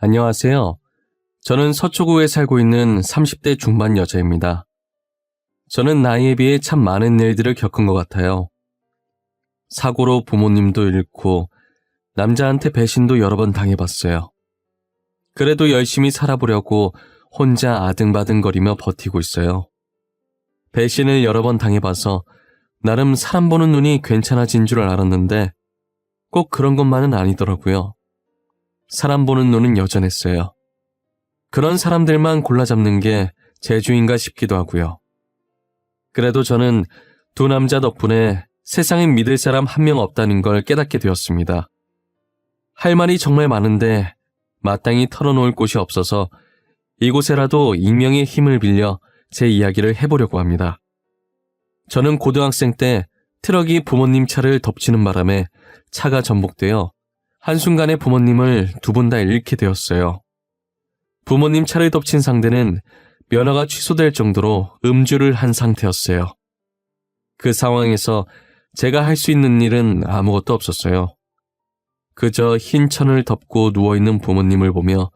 안녕하세요. 저는 서초구에 살고 있는 30대 중반 여자입니다. 저는 나이에 비해 참 많은 일들을 겪은 것 같아요. 사고로 부모님도 잃고 남자한테 배신도 여러 번 당해봤어요. 그래도 열심히 살아보려고 혼자 아등바등거리며 버티고 있어요. 배신을 여러 번 당해봐서 나름 사람 보는 눈이 괜찮아진 줄 알았는데 꼭 그런 것만은 아니더라고요. 사람 보는 눈은 여전했어요. 그런 사람들만 골라잡는 게 제 주인가 싶기도 하고요. 그래도 저는 두 남자 덕분에 세상엔 믿을 사람 한 명 없다는 걸 깨닫게 되었습니다. 할 말이 정말 많은데 마땅히 털어놓을 곳이 없어서 이곳에라도 익명의 힘을 빌려 제 이야기를 해보려고 합니다. 저는 고등학생 때 트럭이 부모님 차를 덮치는 바람에 차가 전복되어 한순간에 부모님을 두 분 다 잃게 되었어요. 부모님 차를 덮친 상대는 면허가 취소될 정도로 음주를 한 상태였어요. 그 상황에서 제가 할 수 있는 일은 아무것도 없었어요. 그저 흰 천을 덮고 누워있는 부모님을 보며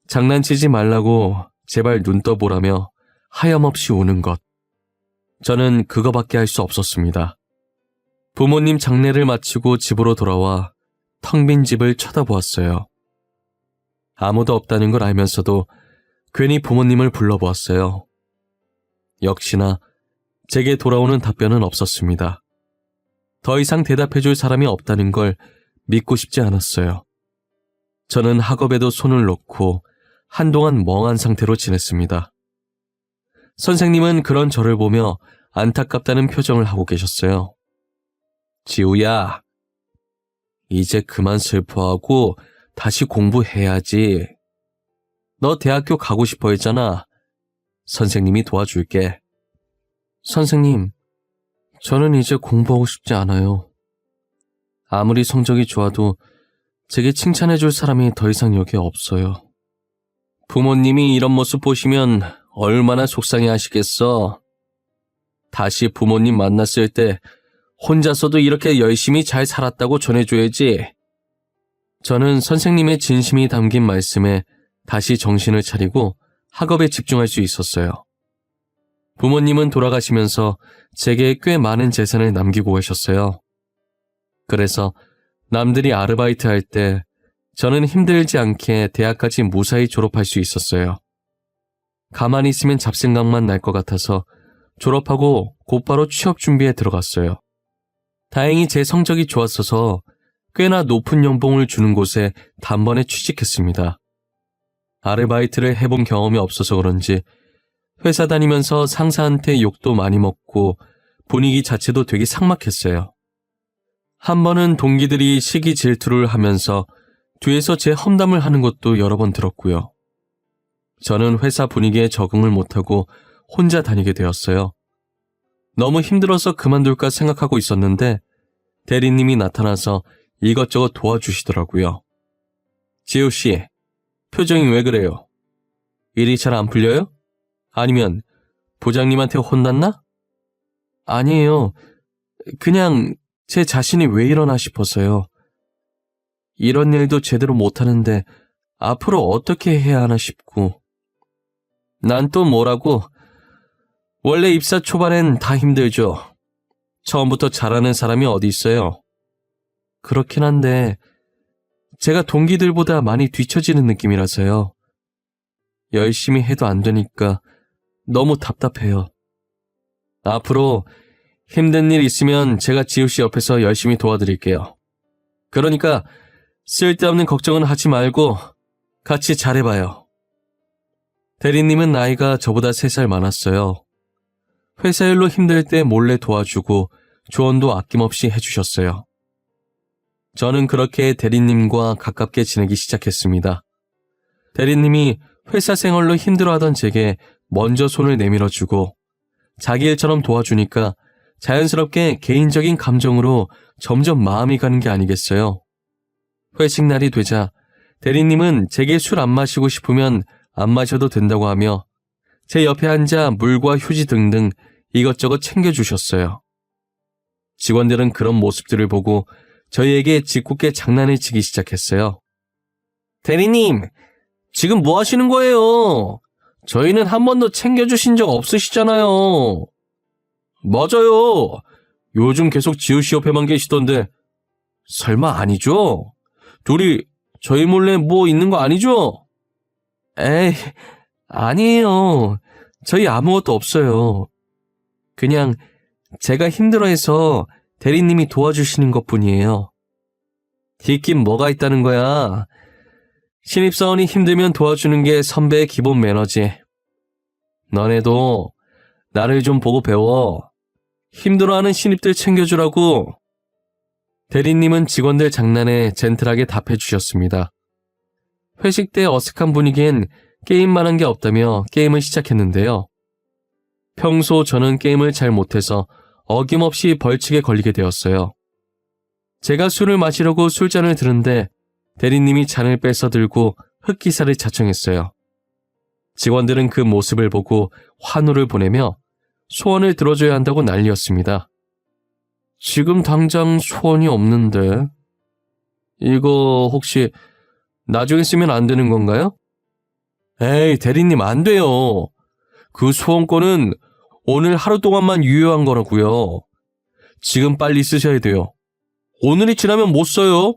장난치지 말라고 제발 눈 떠보라며 하염없이 우는 것. 저는 그거밖에 할 수 없었습니다. 부모님 장례를 마치고 집으로 돌아와 텅 빈 집을 쳐다보았어요. 아무도 없다는 걸 알면서도 괜히 부모님을 불러보았어요. 역시나 제게 돌아오는 답변은 없었습니다. 더 이상 대답해줄 사람이 없다는 걸 믿고 싶지 않았어요. 저는 학업에도 손을 놓고 한동안 멍한 상태로 지냈습니다. 선생님은 그런 저를 보며 안타깝다는 표정을 하고 계셨어요. 지우야, 이제 그만 슬퍼하고 다시 공부해야지. 너 대학교 가고 싶어 했잖아. 선생님이 도와줄게. 선생님, 저는 이제 공부하고 싶지 않아요. 아무리 성적이 좋아도 제게 칭찬해줄 사람이 더 이상 여기에 없어요. 부모님이 이런 모습 보시면 얼마나 속상해 하시겠어. 다시 부모님 만났을 때 혼자서도 이렇게 열심히 잘 살았다고 전해줘야지. 저는 선생님의 진심이 담긴 말씀에 다시 정신을 차리고 학업에 집중할 수 있었어요. 부모님은 돌아가시면서 제게 꽤 많은 재산을 남기고 가셨어요. 그래서 남들이 아르바이트 할 때 저는 힘들지 않게 대학까지 무사히 졸업할 수 있었어요. 가만히 있으면 잡생각만 날 것 같아서 졸업하고 곧바로 취업 준비에 들어갔어요. 다행히 제 성적이 좋았어서 꽤나 높은 연봉을 주는 곳에 단번에 취직했습니다. 아르바이트를 해본 경험이 없어서 그런지 회사 다니면서 상사한테 욕도 많이 먹고 분위기 자체도 되게 삭막했어요. 한 번은 동기들이 시기 질투를 하면서 뒤에서 제 험담을 하는 것도 여러 번 들었고요. 저는 회사 분위기에 적응을 못하고 혼자 다니게 되었어요. 너무 힘들어서 그만둘까 생각하고 있었는데 대리님이 나타나서 이것저것 도와주시더라고요. 지우씨, 표정이 왜 그래요? 일이 잘 안 풀려요? 아니면 부장님한테 혼났나? 아니에요. 그냥 제 자신이 왜 이러나 싶어서요. 이런 일도 제대로 못하는데 앞으로 어떻게 해야 하나 싶고. 난 또 뭐라고? 원래 입사 초반엔 다 힘들죠. 처음부터 잘하는 사람이 어디 있어요. 그렇긴 한데 제가 동기들보다 많이 뒤처지는 느낌이라서요. 열심히 해도 안 되니까 너무 답답해요. 앞으로 힘든 일 있으면 제가 지우씨 옆에서 열심히 도와드릴게요. 그러니까 쓸데없는 걱정은 하지 말고 같이 잘해봐요. 대리님은 나이가 저보다 3살 많았어요. 회사 일로 힘들 때 몰래 도와주고 조언도 아낌없이 해주셨어요. 저는 그렇게 대리님과 가깝게 지내기 시작했습니다. 대리님이 회사 생활로 힘들어하던 제게 먼저 손을 내밀어주고 자기 일처럼 도와주니까 자연스럽게 개인적인 감정으로 점점 마음이 가는 게 아니겠어요. 회식 날이 되자 대리님은 제게 술 안 마시고 싶으면 안 마셔도 된다고 하며 제 옆에 앉아 물과 휴지 등등 이것저것 챙겨주셨어요. 직원들은 그런 모습들을 보고 저희에게 짓궂게 장난을 치기 시작했어요. 대리님, 지금 뭐 하시는 거예요? 저희는 한 번도 챙겨주신 적 없으시잖아요. 맞아요. 요즘 계속 지우씨 옆에만 계시던데 설마 아니죠? 둘이 저희 몰래 뭐 있는 거 아니죠? 에이, 아니에요. 저희 아무것도 없어요. 그냥 제가 힘들어해서 대리님이 도와주시는 것뿐이에요. 있긴 뭐가 있다는 거야. 신입사원이 힘들면 도와주는 게 선배의 기본 매너지. 너네도 나를 좀 보고 배워. 힘들어하는 신입들 챙겨주라고. 대리님은 직원들 장난에 젠틀하게 답해주셨습니다. 회식 때 어색한 분위기엔 게임만 한 게 없다며 게임을 시작했는데요. 평소 저는 게임을 잘 못해서 어김없이 벌칙에 걸리게 되었어요. 제가 술을 마시려고 술잔을 드는데 대리님이 잔을 뺏어 들고 흑기사를 자청했어요. 직원들은 그 모습을 보고 환호를 보내며 소원을 들어줘야 한다고 난리였습니다. 지금 당장 소원이 없는데 이거 혹시 나중에 쓰면 안 되는 건가요? 에이, 대리님 안 돼요. 그 소원권은 오늘 하루 동안만 유효한 거라고요. 지금 빨리 쓰셔야 돼요. 오늘이 지나면 못 써요.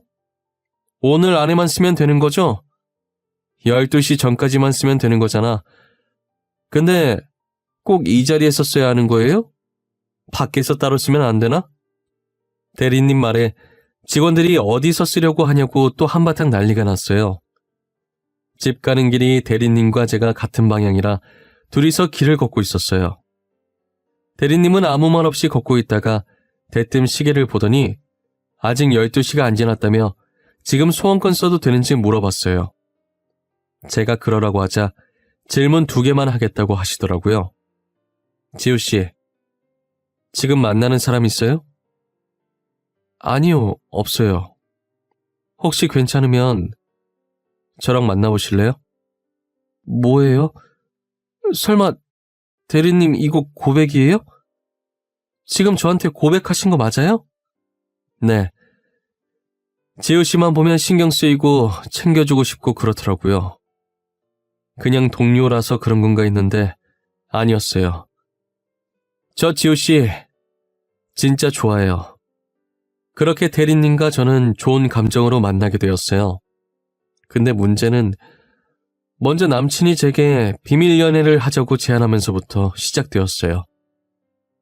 오늘 안에만 쓰면 되는 거죠? 12시 전까지만 쓰면 되는 거잖아. 근데 꼭 이 자리에서 써야 하는 거예요? 밖에서 따로 쓰면 안 되나? 대리님 말에 직원들이 어디서 쓰려고 하냐고 또 한바탕 난리가 났어요. 집 가는 길이 대리님과 제가 같은 방향이라 둘이서 길을 걷고 있었어요. 대리님은 아무 말 없이 걷고 있다가 대뜸 시계를 보더니 아직 12시가 안 지났다며 지금 소원권 써도 되는지 물어봤어요. 제가 그러라고 하자 질문 2개만 하겠다고 하시더라고요. 지우씨, 지금 만나는 사람 있어요? 아니요, 없어요. 혹시 괜찮으면 저랑 만나보실래요? 뭐예요? 설마 대리님 이거 고백이에요? 지금 저한테 고백하신 거 맞아요? 네. 지우씨만 보면 신경 쓰이고 챙겨주고 싶고 그렇더라고요. 그냥 동료라서 그런 건가 했는데 아니었어요. 저 지우씨 진짜 좋아해요. 그렇게 대리님과 저는 좋은 감정으로 만나게 되었어요. 근데 문제는 먼저 남친이 제게 비밀 연애를 하자고 제안하면서부터 시작되었어요.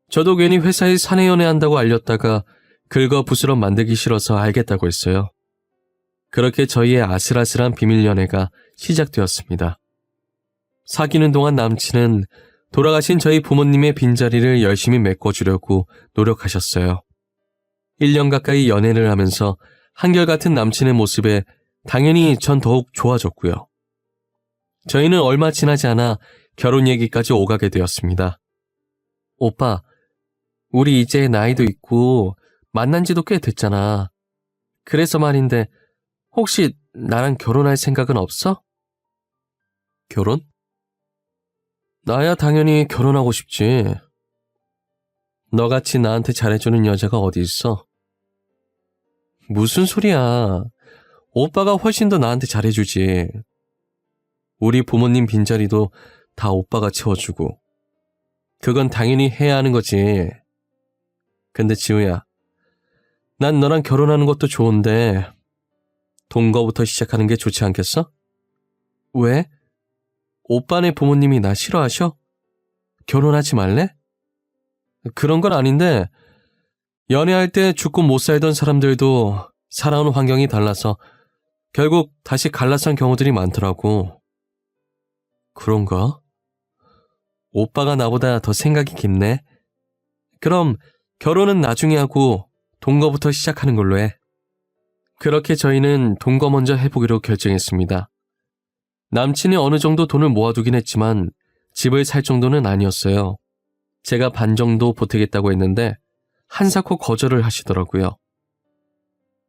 저도 괜히 회사에 사내 연애한다고 알렸다가 긁어부스럼 만들기 싫어서 알겠다고 했어요. 그렇게 저희의 아슬아슬한 비밀 연애가 시작되었습니다. 사귀는 동안 남친은 돌아가신 저희 부모님의 빈자리를 열심히 메꿔주려고 노력하셨어요. 1년 가까이 연애를 하면서 한결같은 남친의 모습에 당연히 전 더욱 좋아졌고요. 저희는 얼마 지나지 않아 결혼 얘기까지 오가게 되었습니다. 오빠, 우리 이제 나이도 있고 만난 지도 꽤 됐잖아. 그래서 말인데 혹시 나랑 결혼할 생각은 없어? 결혼? 나야 당연히 결혼하고 싶지. 너같이 나한테 잘해주는 여자가 어디 있어? 무슨 소리야. 오빠가 훨씬 더 나한테 잘해주지. 우리 부모님 빈자리도 다 오빠가 채워주고. 그건 당연히 해야 하는 거지. 근데 지우야, 난 너랑 결혼하는 것도 좋은데 동거부터 시작하는 게 좋지 않겠어? 왜? 오빠네 부모님이 나 싫어하셔? 결혼하지 말래? 그런 건 아닌데 연애할 때 죽고 못 살던 사람들도 살아온 환경이 달라서 결국 다시 갈라산 경우들이 많더라고. 그런가? 오빠가 나보다 더 생각이 깊네. 그럼 결혼은 나중에 하고 동거부터 시작하는 걸로 해. 그렇게 저희는 동거 먼저 해보기로 결정했습니다. 남친이 어느 정도 돈을 모아두긴 했지만 집을 살 정도는 아니었어요. 제가 반 정도 보태겠다고 했는데 한사코 거절을 하시더라고요.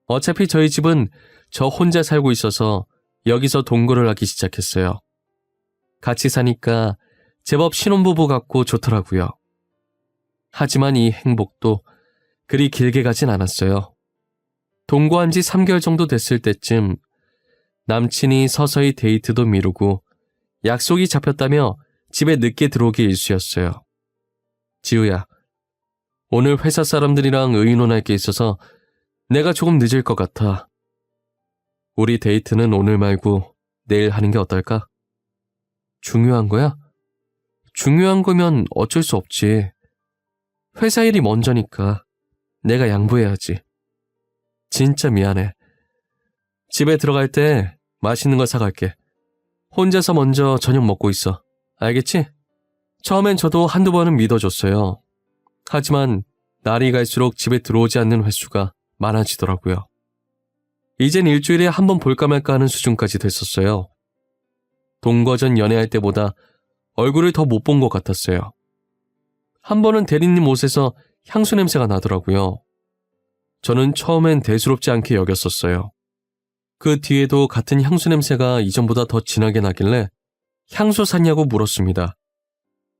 어차피 저희 집은 저 혼자 살고 있어서 여기서 동거를 하기 시작했어요. 같이 사니까 제법 신혼부부 같고 좋더라고요. 하지만 이 행복도 그리 길게 가진 않았어요. 동거한 지 3개월 정도 됐을 때쯤 남친이 서서히 데이트도 미루고 약속이 잡혔다며 집에 늦게 들어오기 일쑤였어요. 지우야, 오늘 회사 사람들이랑 의논할 게 있어서 내가 조금 늦을 것 같아. 우리 데이트는 오늘 말고 내일 하는 게 어떨까? 중요한 거야? 중요한 거면 어쩔 수 없지. 회사 일이 먼저니까 내가 양보해야지. 진짜 미안해. 집에 들어갈 때 맛있는 거 사갈게. 혼자서 먼저 저녁 먹고 있어. 알겠지? 처음엔 저도 한두 번은 믿어줬어요. 하지만 날이 갈수록 집에 들어오지 않는 횟수가 많아지더라고요. 이젠 일주일에 한 번 볼까 말까 하는 수준까지 됐었어요. 동거전 연애할 때보다 얼굴을 더 못 본 것 같았어요. 한 번은 대리님 옷에서 향수 냄새가 나더라고요. 저는 처음엔 대수롭지 않게 여겼었어요. 그 뒤에도 같은 향수 냄새가 이전보다 더 진하게 나길래 향수 샀냐고 물었습니다.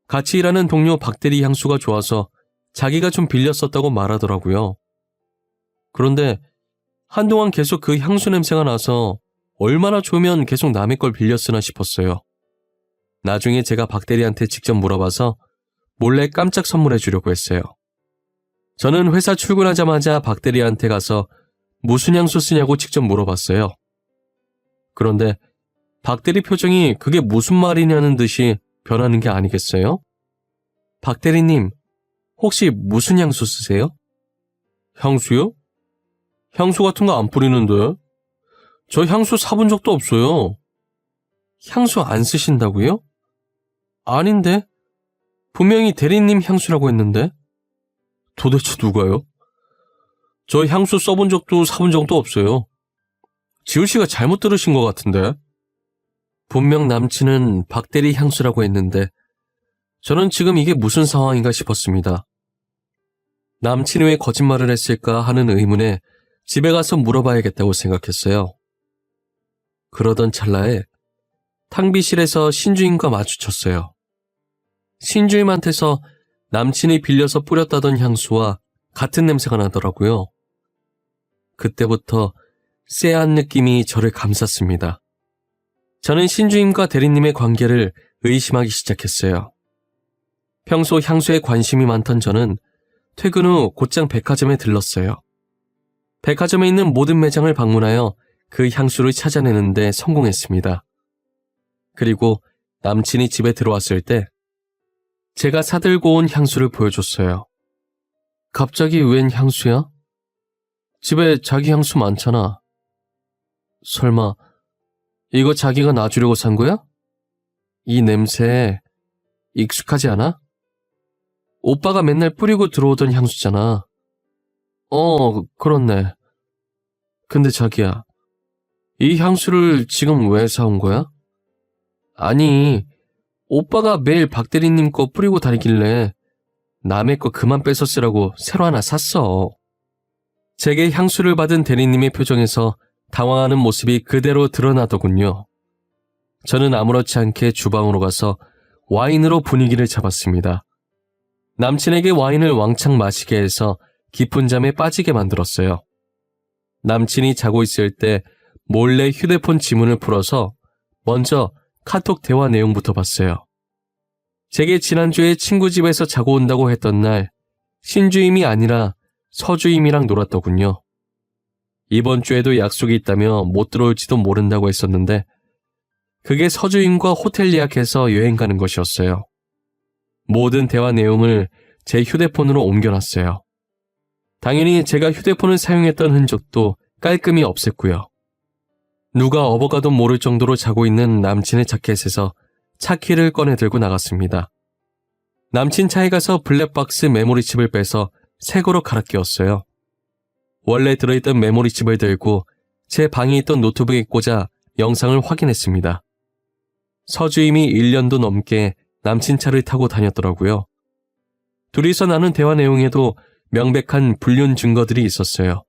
같이 일하는 동료 박대리 향수가 좋아서 자기가 좀 빌렸었다고 말하더라고요. 그런데 한동안 계속 그 향수 냄새가 나서 얼마나 좋으면 계속 남의 걸 빌렸으나 싶었어요. 나중에 제가 박대리한테 직접 물어봐서 몰래 깜짝 선물해 주려고 했어요. 저는 회사 출근하자마자 박대리한테 가서 무슨 향수 쓰냐고 직접 물어봤어요. 그런데 박대리 표정이 그게 무슨 말이냐는 듯이 변하는 게 아니겠어요? 박대리님, 혹시 무슨 향수 쓰세요? 향수요? 향수 같은 거 안 뿌리는데. 저 향수 사본 적도 없어요. 향수 안 쓰신다고요? 아닌데. 분명히 대리님 향수라고 했는데. 도대체 누가요? 저 향수 써본 적도 사본 적도 없어요. 지우 씨가 잘못 들으신 것 같은데. 분명 남친은 박대리 향수라고 했는데 저는 지금 이게 무슨 상황인가 싶었습니다. 남친이 왜 거짓말을 했을까 하는 의문에 집에 가서 물어봐야겠다고 생각했어요. 그러던 찰나에 탕비실에서 신주임과 마주쳤어요. 신주임한테서 남친이 빌려서 뿌렸다던 향수와 같은 냄새가 나더라고요. 그때부터 쎄한 느낌이 저를 감쌌습니다. 저는 신주임과 대리님의 관계를 의심하기 시작했어요. 평소 향수에 관심이 많던 저는 퇴근 후 곧장 백화점에 들렀어요. 백화점에 있는 모든 매장을 방문하여 그 향수를 찾아내는 데 성공했습니다. 그리고 남친이 집에 들어왔을 때 제가 사들고 온 향수를 보여줬어요. 갑자기 웬 향수야? 집에 자기 향수 많잖아. 설마 이거 자기가 놔주려고 산 거야? 이 냄새 익숙하지 않아? 오빠가 맨날 뿌리고 들어오던 향수잖아. 그렇네. 근데 자기야, 이 향수를 지금 왜 사온 거야? 아니, 오빠가 매일 박대리님 거 뿌리고 다니길래 남의 거 그만 뺏어 쓰라고 새로 하나 샀어. 제게 향수를 받은 대리님의 표정에서 당황하는 모습이 그대로 드러나더군요. 저는 아무렇지 않게 주방으로 가서 와인으로 분위기를 잡았습니다. 남친에게 와인을 왕창 마시게 해서 깊은 잠에 빠지게 만들었어요. 남친이 자고 있을 때 몰래 휴대폰 지문을 풀어서 먼저 카톡 대화 내용부터 봤어요. 제게 지난주에 친구 집에서 자고 온다고 했던 날 신주임이 아니라 서주임이랑 놀았더군요. 이번 주에도 약속이 있다며 못 들어올지도 모른다고 했었는데 그게 서주임과 호텔 예약해서 여행 가는 것이었어요. 모든 대화 내용을 제 휴대폰으로 옮겨놨어요. 당연히 제가 휴대폰을 사용했던 흔적도 깔끔히 없앴고요. 누가 업어가도 모를 정도로 자고 있는 남친의 자켓에서 차키를 꺼내 들고 나갔습니다. 남친 차에 가서 블랙박스 메모리칩을 빼서 새 거로 갈아 끼웠어요. 원래 들어있던 메모리칩을 들고 제 방에 있던 노트북에 꽂아 영상을 확인했습니다. 서주임이 1년도 넘게 남친 차를 타고 다녔더라고요. 둘이서 나눈 대화 내용에도 명백한 불륜 증거들이 있었어요.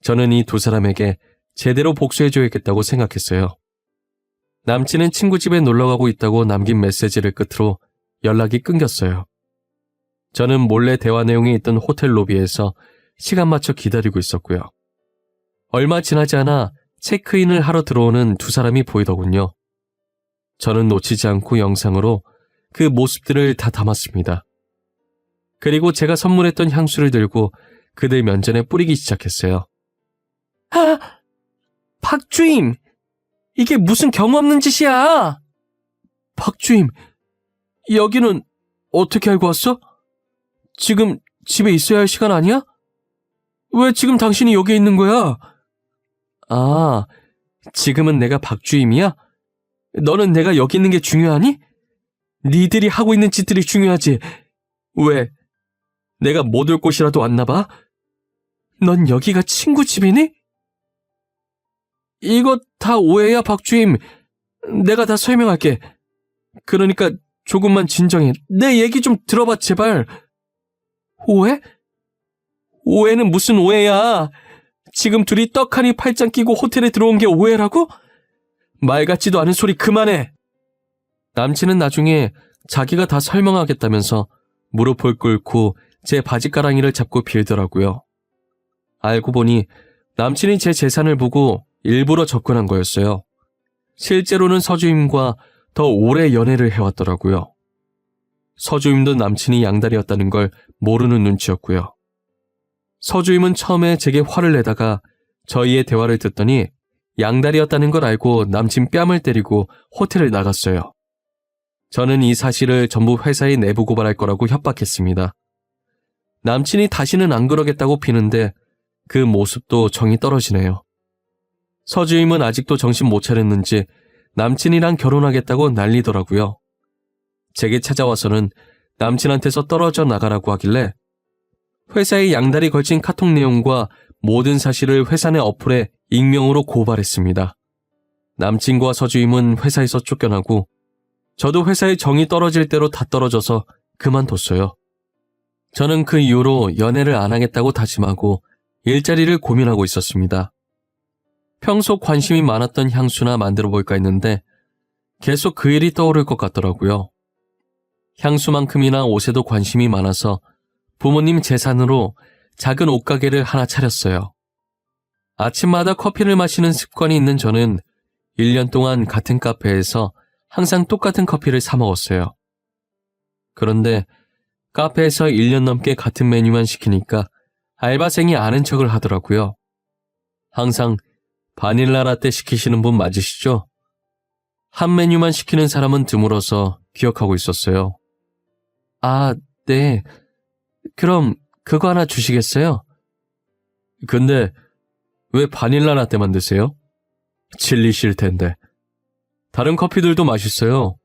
저는 이 두 사람에게 제대로 복수해줘야겠다고 생각했어요. 남친은 친구 집에 놀러가고 있다고 남긴 메시지를 끝으로 연락이 끊겼어요. 저는 몰래 대화 내용이 있던 호텔 로비에서 시간 맞춰 기다리고 있었고요. 얼마 지나지 않아 체크인을 하러 들어오는 두 사람이 보이더군요. 저는 놓치지 않고 영상으로 그 모습들을 다 담았습니다. 그리고 제가 선물했던 향수를 들고 그들 면전에 뿌리기 시작했어요. 아! 박주임! 이게 무슨 경우 없는 짓이야! 박주임, 여기는 어떻게 알고 왔어? 지금 집에 있어야 할 시간 아니야? 왜 지금 당신이 여기에 있는 거야? 아, 지금은 내가 박주임이야? 너는 내가 여기 있는 게 중요하니? 니들이 하고 있는 짓들이 중요하지. 왜? 내가 못 올 곳이라도 왔나 봐? 넌 여기가 친구 집이니? 이거 다 오해야, 박주임. 내가 다 설명할게. 그러니까 조금만 진정해. 내 얘기 좀 들어봐, 제발. 오해? 오해는 무슨 오해야? 지금 둘이 떡하니 팔짱 끼고 호텔에 들어온 게 오해라고? 말 같지도 않은 소리 그만해. 남친은 나중에 자기가 다 설명하겠다면서 무릎을 꿇고 제 바지가랑이를 잡고 빌더라고요. 알고 보니 남친이 제 재산을 보고 일부러 접근한 거였어요. 실제로는 서주임과 더 오래 연애를 해왔더라고요. 서주임도 남친이 양다리였다는 걸 모르는 눈치였고요. 서주임은 처음에 제게 화를 내다가 저희의 대화를 듣더니 양다리였다는 걸 알고 남친 뺨을 때리고 호텔을 나갔어요. 저는 이 사실을 전부 회사에 내부 고발할 거라고 협박했습니다. 남친이 다시는 안 그러겠다고 비는데 그 모습도 정이 떨어지네요. 서주임은 아직도 정신 못 차렸는지 남친이랑 결혼하겠다고 난리더라고요. 제게 찾아와서는 남친한테서 떨어져 나가라고 하길래 회사에 양다리 걸친 카톡 내용과 모든 사실을 회사 내 어플에 익명으로 고발했습니다. 남친과 서주임은 회사에서 쫓겨나고 저도 회사의 정이 떨어질 대로 다 떨어져서 그만뒀어요. 저는 그 이후로 연애를 안 하겠다고 다짐하고 일자리를 고민하고 있었습니다. 평소 관심이 많았던 향수나 만들어 볼까 했는데 계속 그 일이 떠오를 것 같더라고요. 향수만큼이나 옷에도 관심이 많아서 부모님 재산으로 작은 옷가게를 하나 차렸어요. 아침마다 커피를 마시는 습관이 있는 저는 1년 동안 같은 카페에서 항상 똑같은 커피를 사 먹었어요. 그런데 카페에서 1년 넘게 같은 메뉴만 시키니까 알바생이 아는 척을 하더라고요. 항상 바닐라 라떼 시키시는 분 맞으시죠? 한 메뉴만 시키는 사람은 드물어서 기억하고 있었어요. 아, 네. 그럼 그거 하나 주시겠어요? 근데 왜 바닐라 라떼만 드세요? 질리실 텐데. 다른 커피들도 맛있어요.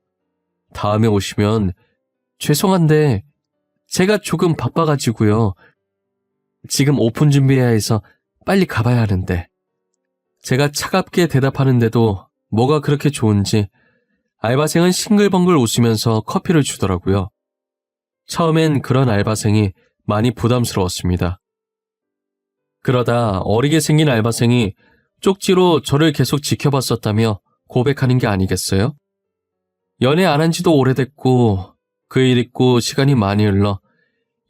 다음에 오시면 죄송한데 제가 조금 바빠가지고요. 지금 오픈 준비해야 해서 빨리 가봐야 하는데. 제가 차갑게 대답하는데도 뭐가 그렇게 좋은지 알바생은 싱글벙글 웃으면서 커피를 주더라고요. 처음엔 그런 알바생이 많이 부담스러웠습니다. 그러다 어리게 생긴 알바생이 쪽지로 저를 계속 지켜봤었다며 고백하는 게 아니겠어요? 연애 안 한 지도 오래됐고 그 일 있고 시간이 많이 흘러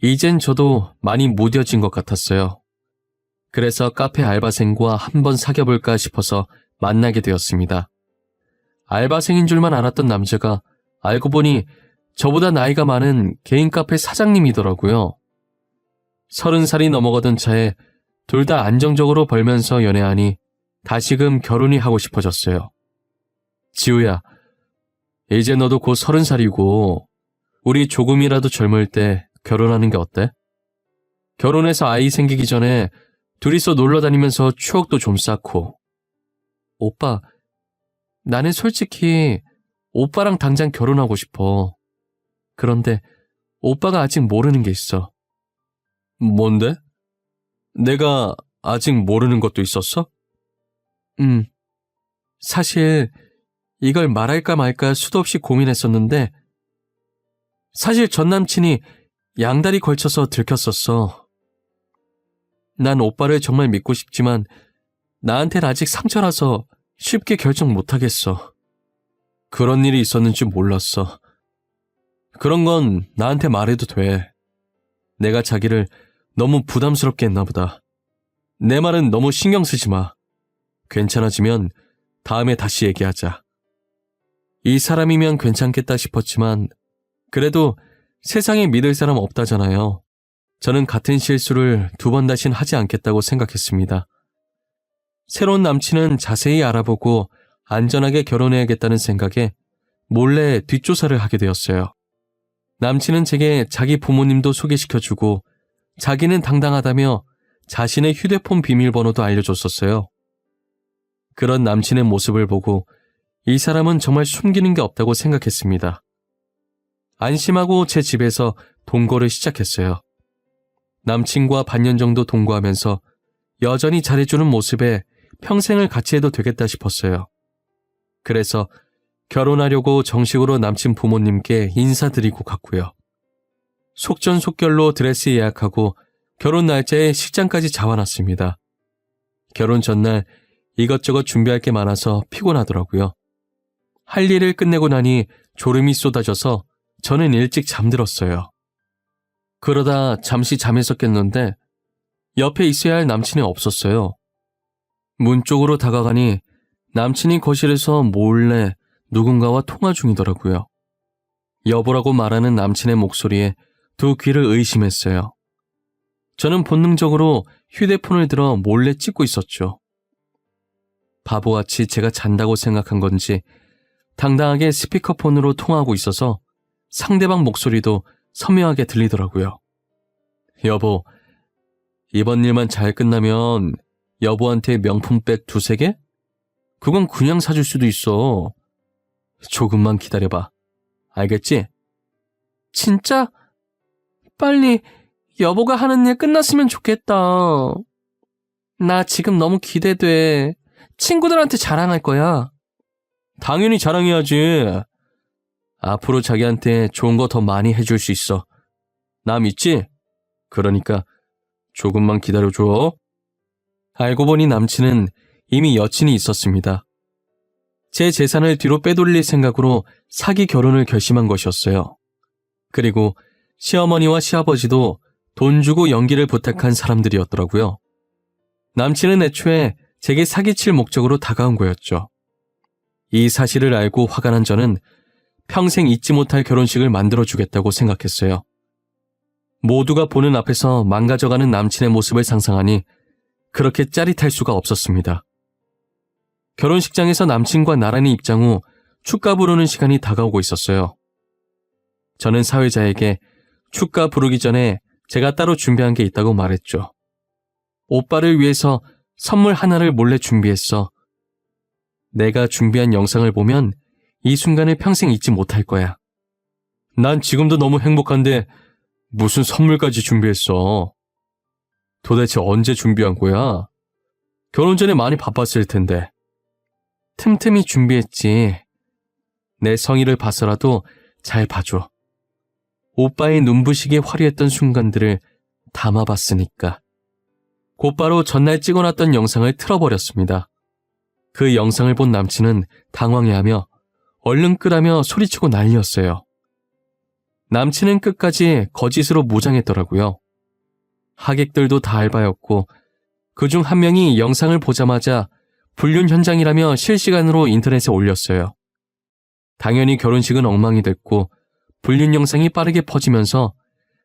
이젠 저도 많이 무뎌진 것 같았어요. 그래서 카페 알바생과 한번 사귀어볼까 싶어서 만나게 되었습니다. 알바생인 줄만 알았던 남자가 알고 보니 저보다 나이가 많은 개인 카페 사장님이더라고요. 30살이 넘어가던 차에 둘 다 안정적으로 벌면서 연애하니 다시금 결혼이 하고 싶어졌어요. 지우야, 이제 너도 곧 30살이고 우리 조금이라도 젊을 때 결혼하는 게 어때? 결혼해서 아이 생기기 전에 둘이서 놀러 다니면서 추억도 좀 쌓고. 오빠, 나는 솔직히 오빠랑 당장 결혼하고 싶어. 그런데 오빠가 아직 모르는 게 있어. 뭔데? 내가 아직 모르는 것도 있었어? 사실 이걸 말할까 말까 수도 없이 고민했었는데 사실 전 남친이 양다리 걸쳐서 들켰었어. 난 오빠를 정말 믿고 싶지만 나한텐 아직 상처라서 쉽게 결정 못하겠어. 그런 일이 있었는 줄 몰랐어. 그런 건 나한테 말해도 돼. 내가 자기를 너무 부담스럽게 했나 보다. 내 말은 너무 신경 쓰지 마. 괜찮아지면 다음에 다시 얘기하자. 이 사람이면 괜찮겠다 싶었지만 그래도 세상에 믿을 사람 없다잖아요. 저는 같은 실수를 2번 다신 하지 않겠다고 생각했습니다. 새로운 남친은 자세히 알아보고 안전하게 결혼해야겠다는 생각에 몰래 뒷조사를 하게 되었어요. 남친은 제게 자기 부모님도 소개시켜주고 자기는 당당하다며 자신의 휴대폰 비밀번호도 알려줬었어요. 그런 남친의 모습을 보고 이 사람은 정말 숨기는 게 없다고 생각했습니다. 안심하고 제 집에서 동거를 시작했어요. 남친과 반년 정도 동거하면서 여전히 잘해주는 모습에 평생을 같이 해도 되겠다 싶었어요. 그래서 결혼하려고 정식으로 남친 부모님께 인사드리고 갔고요. 속전속결로 드레스 예약하고 결혼 날짜에 식장까지 잡아놨습니다. 결혼 전날 이것저것 준비할 게 많아서 피곤하더라고요. 할 일을 끝내고 나니 졸음이 쏟아져서 저는 일찍 잠들었어요. 그러다 잠시 잠에서 깼는데 옆에 있어야 할 남친이 없었어요. 문 쪽으로 다가가니 남친이 거실에서 몰래 누군가와 통화 중이더라고요. 여보라고 말하는 남친의 목소리에 두 귀를 의심했어요. 저는 본능적으로 휴대폰을 들어 몰래 찍고 있었죠. 바보같이 제가 잔다고 생각한 건지 당당하게 스피커폰으로 통화하고 있어서 상대방 목소리도 선명하게 들리더라고요. 여보, 이번 일만 잘 끝나면 여보한테 명품백 2-3개? 그건 그냥 사줄 수도 있어. 조금만 기다려봐. 알겠지? 진짜? 빨리 여보가 하는 일 끝났으면 좋겠다. 나 지금 너무 기대돼. 친구들한테 자랑할 거야. 당연히 자랑해야지. 앞으로 자기한테 좋은 거 더 많이 해줄 수 있어. 나 믿지? 그러니까 조금만 기다려줘. 알고 보니 남친은 이미 여친이 있었습니다. 제 재산을 뒤로 빼돌릴 생각으로 사기 결혼을 결심한 것이었어요. 그리고 시어머니와 시아버지도 돈 주고 연기를 부탁한 사람들이었더라고요. 남친은 애초에 제게 사기칠 목적으로 다가온 거였죠. 이 사실을 알고 화가 난 저는 평생 잊지 못할 결혼식을 만들어주겠다고 생각했어요. 모두가 보는 앞에서 망가져가는 남친의 모습을 상상하니 그렇게 짜릿할 수가 없었습니다. 결혼식장에서 남친과 나란히 입장 후 축가 부르는 시간이 다가오고 있었어요. 저는 사회자에게 축가 부르기 전에 제가 따로 준비한 게 있다고 말했죠. 오빠를 위해서 선물 하나를 몰래 준비했어. 내가 준비한 영상을 보면 이 순간을 평생 잊지 못할 거야. 난 지금도 너무 행복한데 무슨 선물까지 준비했어. 도대체 언제 준비한 거야? 결혼 전에 많이 바빴을 텐데. 틈틈이 준비했지. 내 성의를 봐서라도 잘 봐줘. 오빠의 눈부시게 화려했던 순간들을 담아봤으니까. 곧바로 전날 찍어놨던 영상을 틀어버렸습니다. 그 영상을 본 남친은 당황해하며 얼른 끄라며 소리치고 난리였어요. 남친은 끝까지 거짓으로 무장했더라고요. 하객들도 다 알바였고 그중 한 명이 영상을 보자마자 불륜 현장이라며 실시간으로 인터넷에 올렸어요. 당연히 결혼식은 엉망이 됐고 불륜 영상이 빠르게 퍼지면서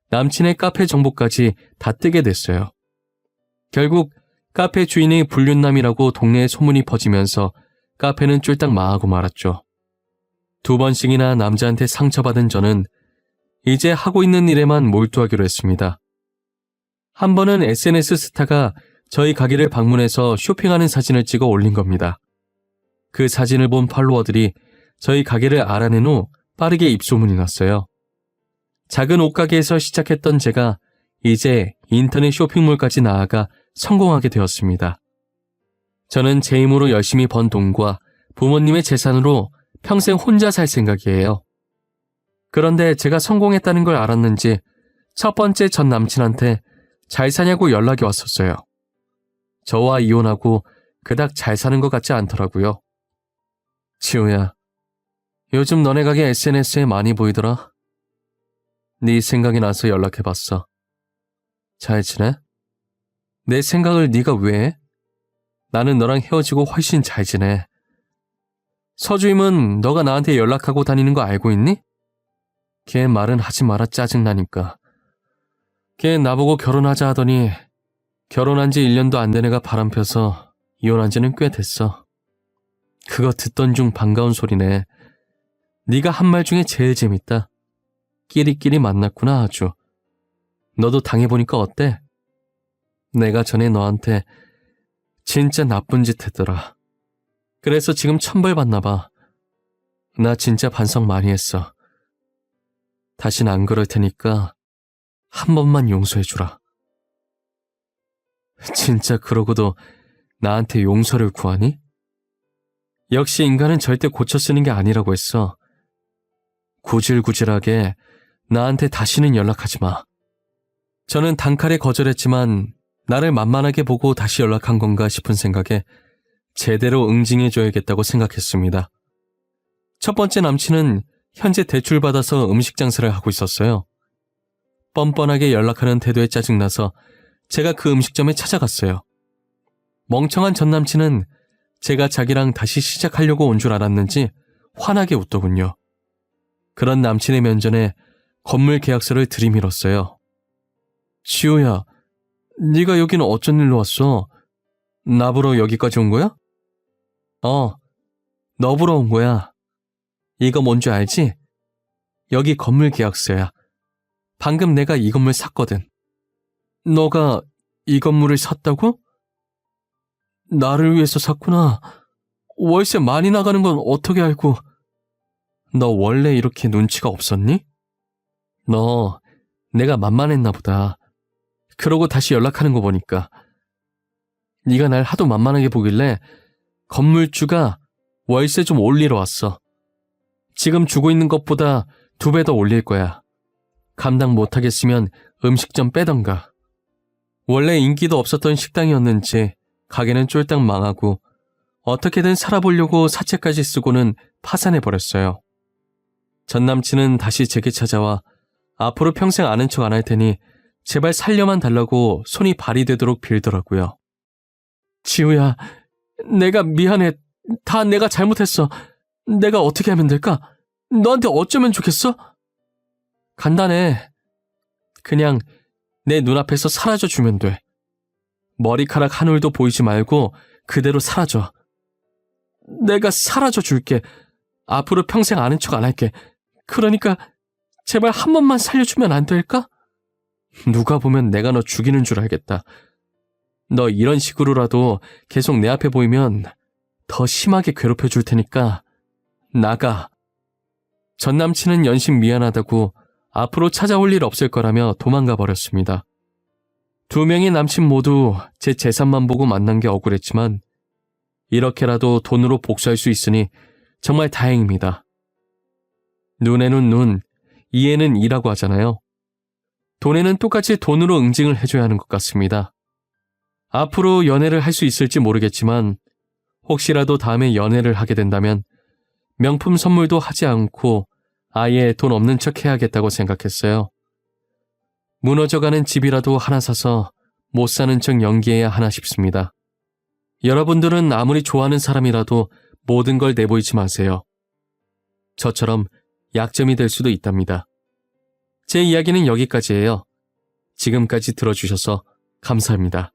남친의 카페 정보까지 다 뜨게 됐어요. 결국 카페 주인이 불륜남이라고 동네에 소문이 퍼지면서 카페는 쫄딱 망하고 말았죠. 2번씩이나 남자한테 상처받은 저는 이제 하고 있는 일에만 몰두하기로 했습니다. 한 번은 SNS 스타가 저희 가게를 방문해서 쇼핑하는 사진을 찍어 올린 겁니다. 그 사진을 본 팔로워들이 저희 가게를 알아낸 후 빠르게 입소문이 났어요. 작은 옷가게에서 시작했던 제가 이제 인터넷 쇼핑몰까지 나아가 성공하게 되었습니다. 저는 제 힘으로 열심히 번 돈과 부모님의 재산으로 평생 혼자 살 생각이에요. 그런데 제가 성공했다는 걸 알았는지 첫 번째 전 남친한테 잘 사냐고 연락이 왔었어요. 저와 이혼하고 그닥 잘 사는 것 같지 않더라고요. 지우야, 요즘 너네 가게 SNS에 많이 보이더라. 네 생각이 나서 연락해봤어. 잘 지내? 내 생각을 네가 왜 해? 나는 너랑 헤어지고 훨씬 잘 지내. 서주임은 너가 나한테 연락하고 다니는 거 알고 있니? 걔 말은 하지 마라 짜증나니까. 걔 나보고 결혼하자 하더니 결혼한 지 1년도 안 된 애가 바람펴서 이혼한 지는 꽤 됐어. 그거 듣던 중 반가운 소리네. 네가 한 말 중에 제일 재밌다. 끼리끼리 만났구나 아주. 너도 당해보니까 어때? 내가 전에 너한테 진짜 나쁜 짓 했더라. 그래서 지금 천벌받나 봐. 나 진짜 반성 많이 했어. 다신 안 그럴 테니까 한 번만 용서해주라. 진짜 그러고도 나한테 용서를 구하니? 역시 인간은 절대 고쳐 쓰는 게 아니라고 했어. 구질구질하게 나한테 다시는 연락하지 마. 저는 단칼에 거절했지만 나를 만만하게 보고 다시 연락한 건가 싶은 생각에 제대로 응징해줘야겠다고 생각했습니다. 첫 번째 남친은 현재 대출받아서 음식 장사를 하고 있었어요. 뻔뻔하게 연락하는 태도에 짜증나서 제가 그 음식점에 찾아갔어요. 멍청한 전 남친은 제가 자기랑 다시 시작하려고 온 줄 알았는지 환하게 웃더군요. 그런 남친의 면전에 건물 계약서를 들이밀었어요. 지호야, 네가 여기는 어쩐 일로 왔어? 나 보러 여기까지 온 거야? 너 보러 온 거야. 이거 뭔지 알지? 여기 건물 계약서야. 방금 내가 이 건물 샀거든. 너가 이 건물을 샀다고? 나를 위해서 샀구나. 월세 많이 나가는 건 어떻게 알고. 너 원래 이렇게 눈치가 없었니? 너 내가 만만했나 보다. 그러고 다시 연락하는 거 보니까. 네가 날 하도 만만하게 보길래 건물주가 월세 좀 올리러 왔어. 지금 주고 있는 것보다 2배 더 올릴 거야. 감당 못하겠으면 음식점 빼던가. 원래 인기도 없었던 식당이었는지 가게는 쫄딱 망하고 어떻게든 살아보려고 사채까지 쓰고는 파산해버렸어요. 전 남친은 다시 제게 찾아와 앞으로 평생 아는 척 안 할 테니 제발 살려만 달라고 손이 발이 되도록 빌더라고요. 지우야, 내가 미안해. 다 내가 잘못했어. 내가 어떻게 하면 될까? 너한테 어쩌면 좋겠어? 간단해. 그냥 내 눈앞에서 사라져주면 돼. 머리카락 한 올도 보이지 말고 그대로 사라져. 내가 사라져줄게. 앞으로 평생 아는 척 안 할게. 그러니까 제발 한 번만 살려주면 안 될까? 누가 보면 내가 너 죽이는 줄 알겠다. 너 이런 식으로라도 계속 내 앞에 보이면 더 심하게 괴롭혀줄 테니까 나가. 전 남친은 연신 미안하다고 앞으로 찾아올 일 없을 거라며 도망가 버렸습니다. 2명의 남친 모두 제 재산만 보고 만난 게 억울했지만 이렇게라도 돈으로 복수할 수 있으니 정말 다행입니다. 눈에는 눈, 이에는 이라고 하잖아요. 돈에는 똑같이 돈으로 응징을 해줘야 하는 것 같습니다. 앞으로 연애를 할 수 있을지 모르겠지만 혹시라도 다음에 연애를 하게 된다면 명품 선물도 하지 않고 아예 돈 없는 척 해야겠다고 생각했어요. 무너져가는 집이라도 하나 사서 못 사는 척 연기해야 하나 싶습니다. 여러분들은 아무리 좋아하는 사람이라도 모든 걸 내보이지 마세요. 저처럼 약점이 될 수도 있답니다. 제 이야기는 여기까지예요. 지금까지 들어주셔서 감사합니다.